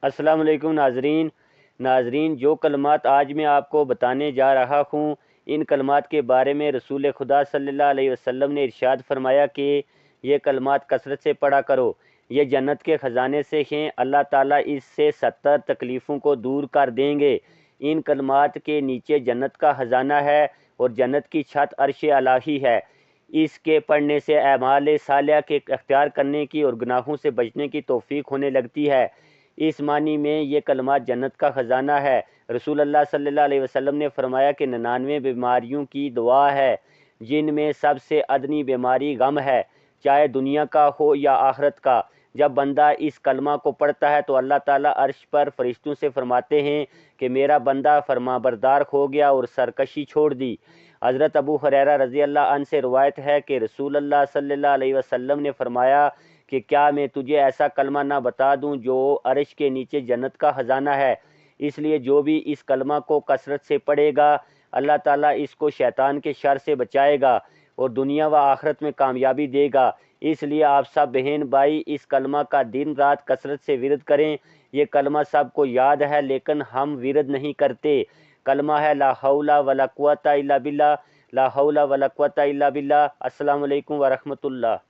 السلام علیکم ناظرین، جو کلمات آج میں آپ کو بتانے جا رہا ہوں، ان کلمات کے بارے میں رسول خدا صلی اللہ علیہ وسلم نے ارشاد فرمایا کہ یہ کلمات کثرت سے پڑھا کرو، یہ جنت کے خزانے سے ہیں، اللہ تعالیٰ اس سے 70 تکلیفوں کو دور کر دیں گے۔ ان کلمات کے نیچے جنت کا خزانہ ہے اور جنت کی چھت عرش الہی ہے۔ اس کے پڑھنے سے اعمال صالحہ کے اختیار کرنے کی اور گناہوں سے بچنے کی توفیق ہونے لگتی ہے۔ اس معنی میں یہ کلمات جنت کا خزانہ ہے۔ رسول اللہ صلی اللہ علیہ وسلم نے فرمایا کہ 99 بیماریوں کی دوا ہے، جن میں سب سے ادنی بیماری غم ہے، چاہے دنیا کا ہو یا آخرت کا۔ جب بندہ اس کلمہ کو پڑھتا ہے تو اللہ تعالیٰ عرش پر فرشتوں سے فرماتے ہیں کہ میرا بندہ فرمانبردار ہو گیا اور سرکشی چھوڑ دی۔ حضرت ابو ہریرہ رضی اللہ عنہ سے روایت ہے کہ رسول اللہ صلی اللہ علیہ وسلم نے فرمایا کہ کیا میں تجھے ایسا کلمہ نہ بتا دوں جو عرش کے نیچے جنت کا خزانہ ہے۔ اس لیے جو بھی اس کلمہ کو کثرت سے پڑھے گا، اللہ تعالیٰ اس کو شیطان کے شر سے بچائے گا اور دنیا و آخرت میں کامیابی دے گا۔ اس لیے آپ سب بہن بھائی اس کلمہ کا دن رات کثرت سے ورد کریں۔ یہ کلمہ سب کو یاد ہے لیکن ہم ورد نہیں کرتے۔ کلمہ ہے لا حول ولا قوۃ الا باللہ، لا حول ولا قوۃ الا باللہ۔ السلام علیکم ورحمۃ اللہ۔